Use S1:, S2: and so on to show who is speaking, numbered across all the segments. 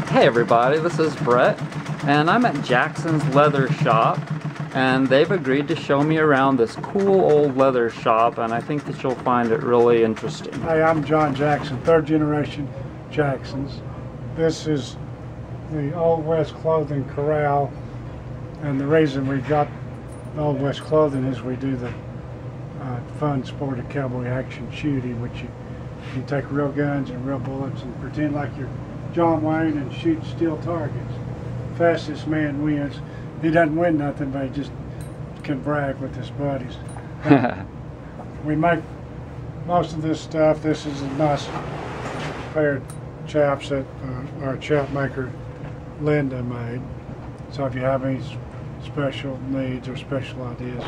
S1: Hey everybody, this is Brett, and I'm at Jackson's Leather Shop, and they've agreed to show me around this cool old leather shop, and I think that you'll find it really interesting.
S2: Hey, I'm John Jackson, third generation Jacksons. This is the Old West Clothing Corral, and the reason we got Old West Clothing is we do the fun sport of cowboy action shooting, which you take real guns and real bullets and pretend like you're John Wayne and shoot steel targets. Fastest man wins. He doesn't win nothing, but he just can brag with his buddies. We make most of this stuff. This is a nice pair of chaps that our chap maker Linda made. So if you have any special needs or special ideas,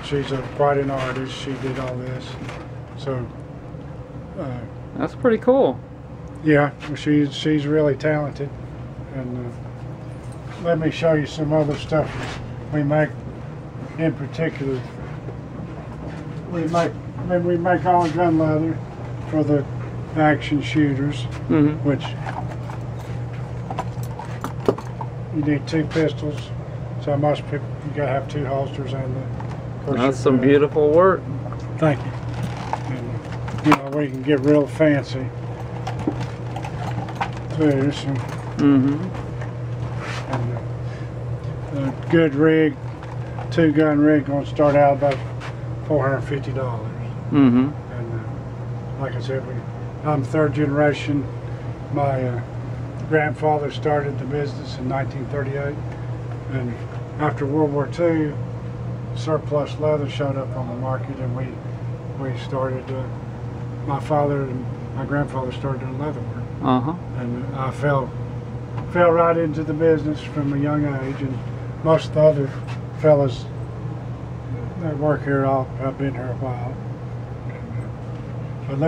S2: she's quite an artist. She did all this. So
S1: that's pretty cool.
S2: Yeah, she's really talented, and let me show you some other stuff we make. In particular, we make all gun leather for the action shooters, which you need 2 pistols. So most people, you gotta have 2 holsters, and
S1: that's some beautiful work.
S2: Thank you. And you know, we can get real fancy. And a good rig, 2-gun rig, going to start out about $450. And like I said, I'm 3rd generation. My grandfather started the business in 1938, and after World War II, surplus leather showed up on the market, and we started. My father and my grandfather started doing leather work. And I fell right into the business from a young age, and most of the other fellas that work here have been here a while. But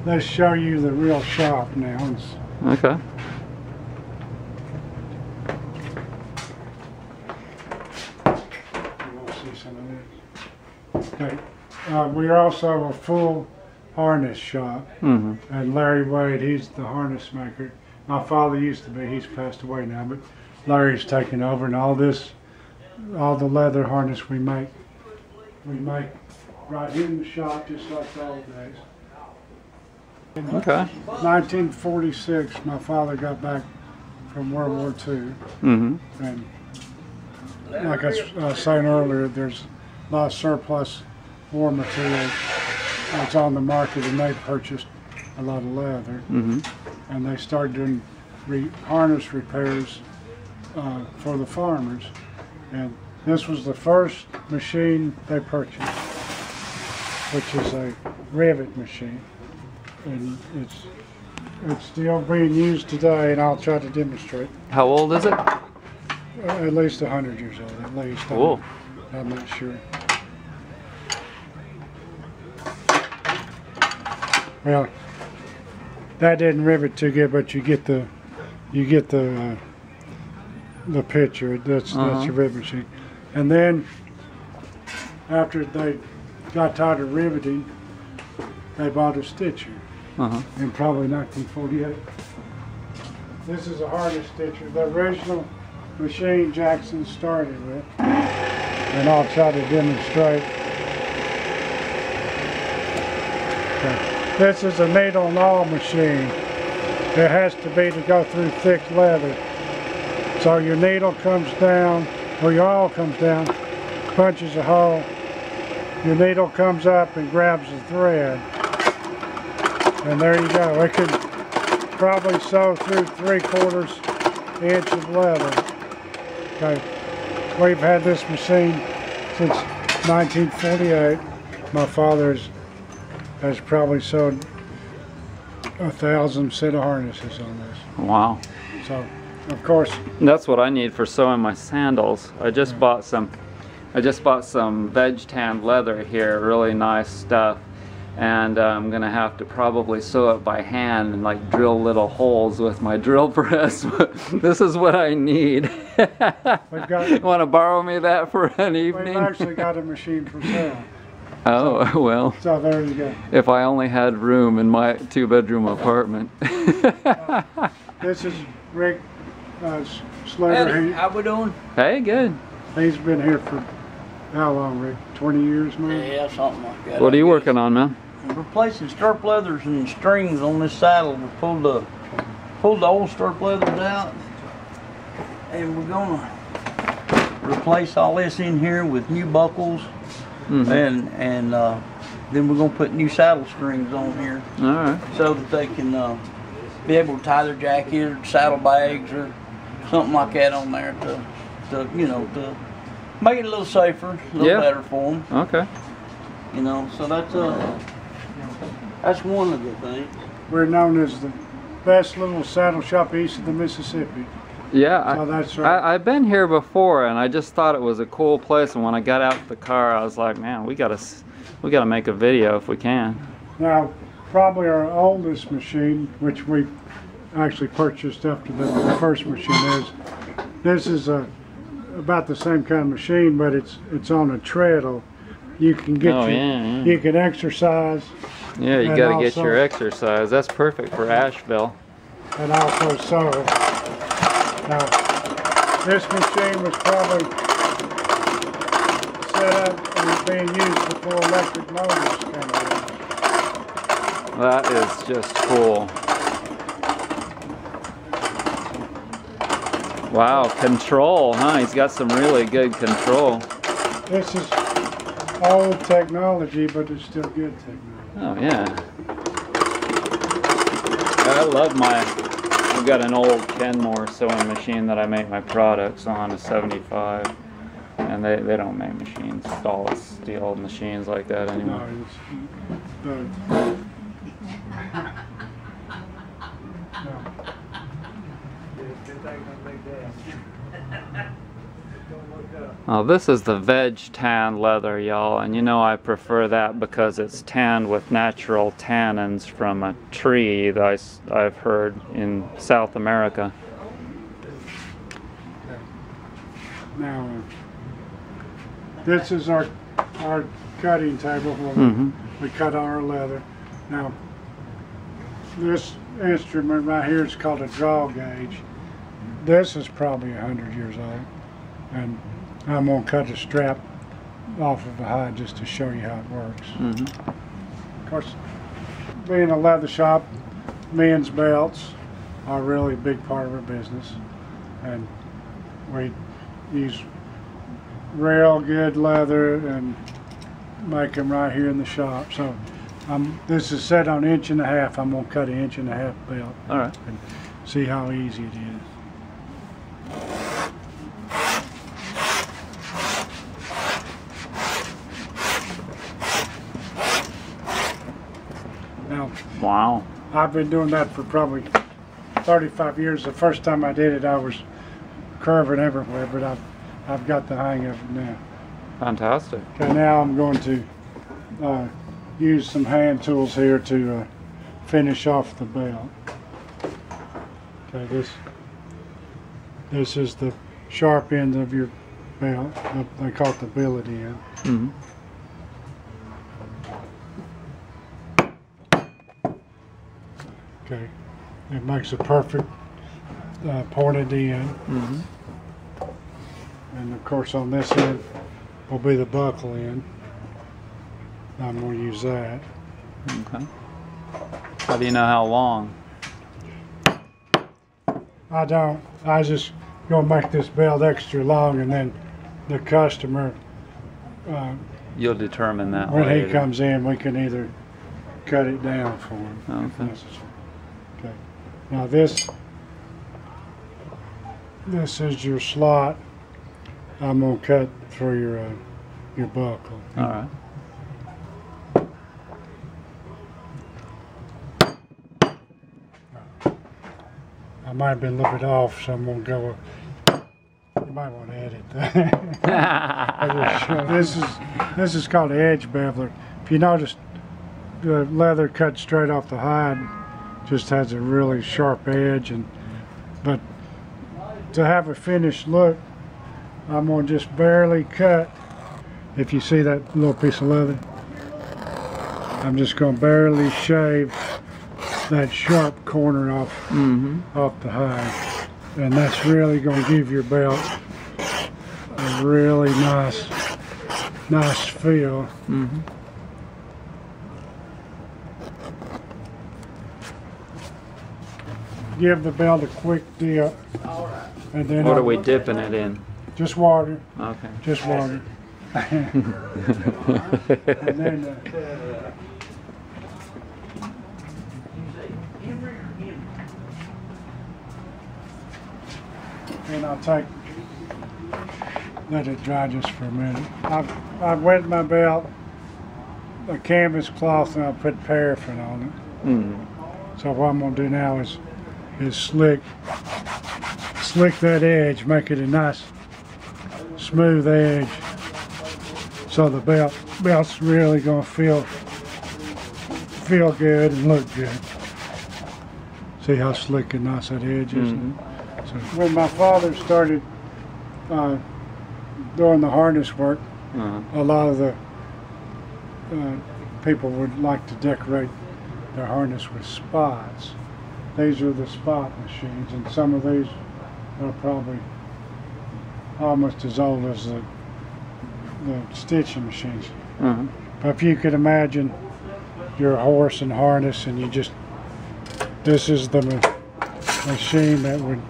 S2: let's show you the real shop now.
S1: Okay.
S2: You want to see some of this? Okay. We're also a full harness shop, and Larry Wade, he's the harness maker. My father used to be, he's passed away now, but Larry's taken over, and all the leather harness we make right here in the shop, just like the old days. In 1946, my father got back from World War II, and like I was saying earlier, there's a lot of surplus war material that's on the market, and they purchased a lot of leather, and they started doing harness repairs for the farmers, and this was the first machine they purchased, which is a rivet machine, and it's still being used today, and I'll try to demonstrate.
S1: How old is it?
S2: At least 100 years old, at least.
S1: Cool.
S2: I'm not sure. Well, that didn't rivet too good, but you get the picture. That's your rivet machine. And then after they got tired of riveting, they bought a stitcher in probably 1948. This is a harness stitcher, the original machine Jackson started with, and I'll try to demonstrate. Okay. This is a needle and awl machine. It has to be to go through thick leather. So your needle comes down, or your awl comes down, punches a hole, your needle comes up and grabs the thread. And there you go. It could probably sew through 3/4 inch of leather. Okay. We've had this machine since 1948. My father has probably sewed 1,000 set of harnesses on this.
S1: Wow.
S2: So, of course,
S1: that's what I need for sewing my sandals. I just bought some Veg Tan Leather here, really nice stuff, and I'm gonna have to probably sew it by hand and like drill little holes with my drill press. This is what I need. Want to borrow me that for an evening?
S2: We've actually got a machine for sale.
S1: Oh,
S2: so,
S1: well.
S2: So there you go.
S1: If I only had room in my 2-bedroom apartment.
S2: This is Rick Slater.
S3: Hey, how we doing?
S1: Hey, good.
S2: He's been here for how long, Rick? 20 years, man?
S3: Yeah, something like that.
S1: What are you working on, man?
S3: I'm replacing stirrup leathers and strings on this saddle. We pulled the old stirrup leathers out, and we're gonna replace all this in here with new buckles, and then we're gonna put new saddle strings on here.
S1: All right.
S3: So that they can be able to tie their jacket or saddle bags or something like that on there to you know, to make it a little safer, a little better for them.
S1: Okay.
S3: You know, so that's one of the things.
S2: We're known as the best little saddle shop east of the Mississippi.
S1: Yeah,
S2: So that's right.
S1: I've been here before, and I just thought it was a cool place. And when I got out the car, I was like, man, we gotta make a video if we can.
S2: Now, probably our oldest machine, which we actually purchased after the first machine, this is about the same kind of machine, but it's on a treadle. You can get you can exercise.
S1: Yeah, you got to get your exercise. That's perfect for Asheville.
S2: And also sew. Now, this machine was probably set up and being used before electric motors came along.
S1: That is just cool. Wow, control, huh? He's got some really good control.
S2: This is old technology, but it's still good technology.
S1: Oh, yeah. I love I've got an old Kenmore sewing machine that I make my products on, a 75. And they don't make machines, stainless steel machines like that anymore.
S2: No,
S1: Oh, this is the Veg Tan Leather, y'all, and you know I prefer that because it's tanned with natural tannins from a tree that I've heard in South America.
S2: Now, this is our cutting table where we cut our leather. Now, this instrument right here is called a draw gauge. This is probably 100 years old, and I'm going to cut a strap off of the hide just to show you how it works. Of course, being a leather shop, men's belts are a really big part of our business, and we use real good leather and make them right here in the shop. So this is set on 1.5 inches. I'm going to cut an 1.5 inch belt.
S1: All right.
S2: And see how easy it is. Now,
S1: wow.
S2: I've been doing that for probably 35 years. The first time I did it, I was curving everywhere, but I've got the hang of it now.
S1: Fantastic.
S2: Okay, now I'm going to use some hand tools here to finish off the belt. Okay, this is the sharp end of your belt. They call it the billet end. Okay, it makes a perfect pointed end. And of course on this end will be the buckle end. I'm going to use that.
S1: Okay. How do you know how long?
S2: I don't. I just going to make this belt extra long, and then the customer,
S1: You'll determine that
S2: when
S1: later.
S2: he comes in, we can either cut it down for him if
S1: Okay.
S2: necessary. Okay. Now this is your slot. I'm going to cut through your buckle.
S1: All right.
S2: I might have been a little bit off, so I'm going to go. You might want to edit that. This is called the edge beveler. If you notice, the leather cut straight off the hide just has a really sharp edge, but to have a finished look, I'm going to just barely cut. If you see that little piece of leather, I'm just going to barely shave that sharp corner off off the hide, and that's really going to give your belt a really nice feel. Give the belt a quick dip, and then
S1: What are we dipping it in?
S2: just water.
S1: Okay.
S2: Just water. And then and I'll let it dry just for a minute. I've wet my belt, a canvas cloth, and I'll put paraffin on it. So what I'm going to do now is slick that edge, make it a nice smooth edge, so the belt's really going to feel good and look good. See how slick and nice that edge is? So when my father started doing the harness work, a lot of the people would like to decorate their harness with spots. These are the spot machines, and some of these are probably almost as old as the stitching machines. But if you could imagine your horse and harness, and this is the machine that would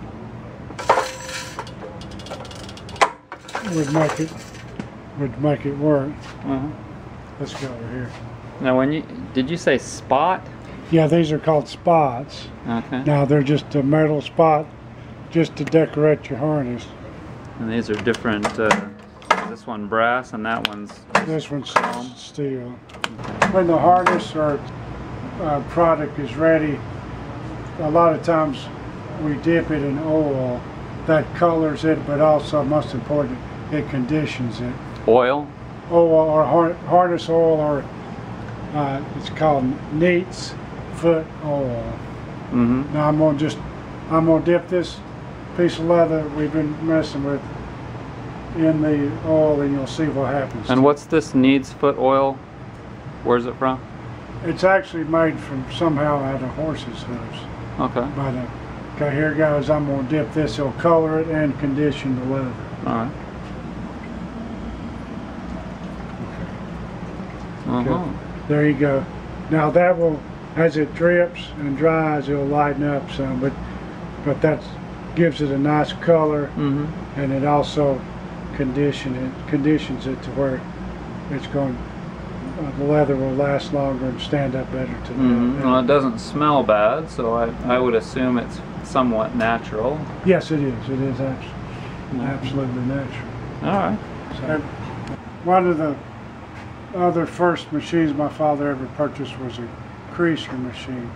S2: make it work. Let's go over here.
S1: Now, did you say spot?
S2: Yeah, these are called spots.
S1: Okay.
S2: Now they're just a metal spot, just to decorate your harness.
S1: And these are different. This one brass, and that one's.
S2: This one's steel. When the harness or product is ready, a lot of times we dip it in oil. That colors it, but also, most important, it conditions it.
S1: Oil?
S2: Oil or harness oil, or it's called Neat's foot oil. Now I'm gonna dip this piece of leather we've been messing with in the oil, and you'll see what happens.
S1: And what's this Neat's foot oil? Where's it from?
S2: It's actually made from somehow out of horse's hooves.
S1: Okay.
S2: But okay, here goes. I'm gonna dip this. It'll color it and condition the leather.
S1: All right.
S2: Okay. There you go. Now that will, as it drips and dries, it'll lighten up some, but that gives it a nice color, and it also conditions it to where it's going. The leather will last longer and stand up better to the
S1: Well, it doesn't smell bad, so I would assume it's somewhat natural.
S2: Yes, it is. It is absolutely natural.
S1: All right.
S2: So, one of the other first machines my father ever purchased was a Creaseman Machine.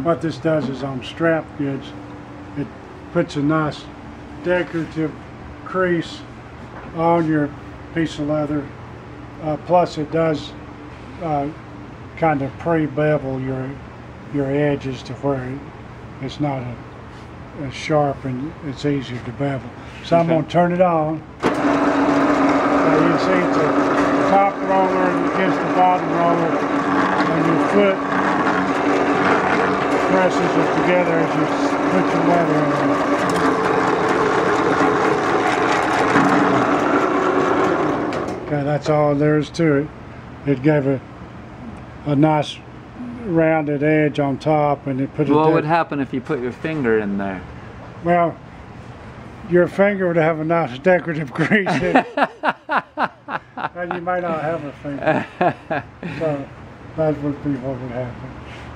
S2: What this does is, on strap goods, it puts a nice decorative crease on your piece of leather. Plus, it does kind of pre-bevel your edges to where it's not as sharp, and it's easier to bevel. So I'm going to turn it on. So you can see it's a top roller against the bottom roller, and your foot presses it together as you put your leather in. Okay, that's all there is to it. It gave a nice rounded edge on top, and it put.
S1: What would happen if you put your finger in there?
S2: Well, your finger would have a nice decorative crease in it, and you may not have a finger. So that would be what would happen.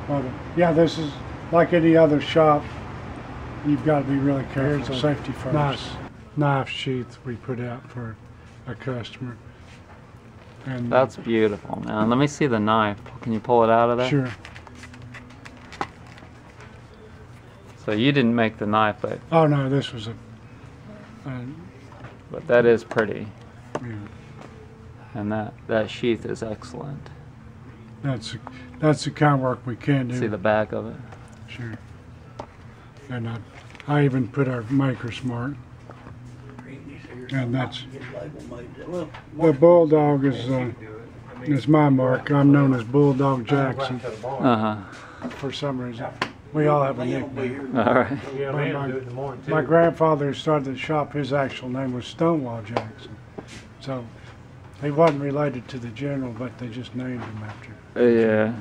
S2: But yeah, this is like any other shop. You've got to be really careful. Safety first. Nice knife sheath we put out for a customer. And
S1: That's beautiful, man. Let me see the knife. Can you pull it out of there?
S2: Sure.
S1: So you didn't make the knife, but
S2: oh no, this was
S1: but that is pretty.
S2: Yeah.
S1: And that sheath is excellent.
S2: That's the kind of work we can do.
S1: See the back of it?
S2: Sure. And I even put our maker's mark. And that's the bulldog is my mark. I'm known as Bulldog Jackson
S1: Uh-huh.
S2: for some reason. We all have a
S3: They don't be
S2: nickname.
S3: here.
S1: All right.
S4: Yeah, man, do it in the morning too.
S2: My grandfather who started the shop, his actual name was Stonewall Jackson. So he wasn't related to the general, but they just named him after.
S1: Yeah.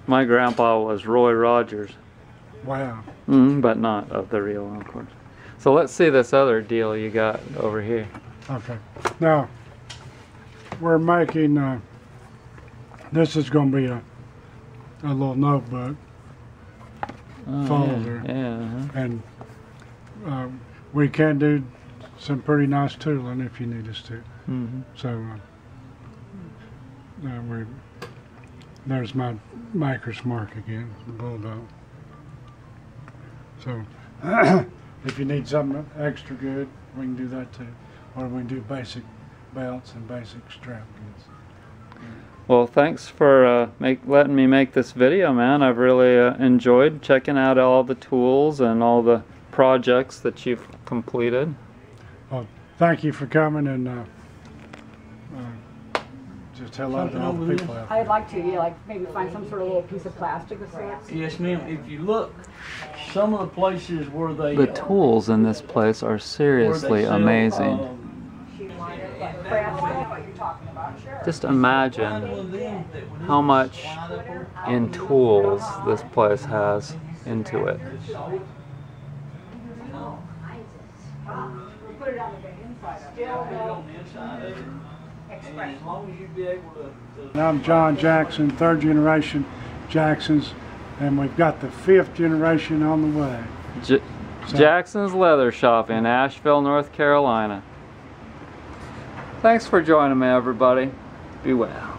S1: My grandpa was Roy Rogers.
S2: Wow.
S1: But not of the real one, of course. So let's see this other deal you got over here.
S2: Okay. Now, we're making, this is going to be a little notebook
S1: Oh,
S2: folder.
S1: Yeah.
S2: And we can do some pretty nice tooling if you need us to.
S1: Mm-hmm.
S2: So there's my maker's mark again, bulldog. So if you need something extra good, we can do that too. Or we can do basic belts and basic strap kits.
S1: Well, thanks for letting me make this video, man. I've really enjoyed checking out all the tools and all the projects that you've completed.
S2: Well, thank you for coming, and just hello to all the people out there.
S5: I'd like to, yeah, like maybe find some sort of little piece of plastic or something.
S3: Yes, ma'am. If you look, some of the places where they
S1: The tools in this place are seriously amazing. Just imagine how much in tools this place has into it.
S2: I'm John Jackson, third generation Jacksons, and we've got the fifth generation on the way.
S1: Jackson's Leather Shop in Asheville, North Carolina. Thanks for joining me, everybody. Be well.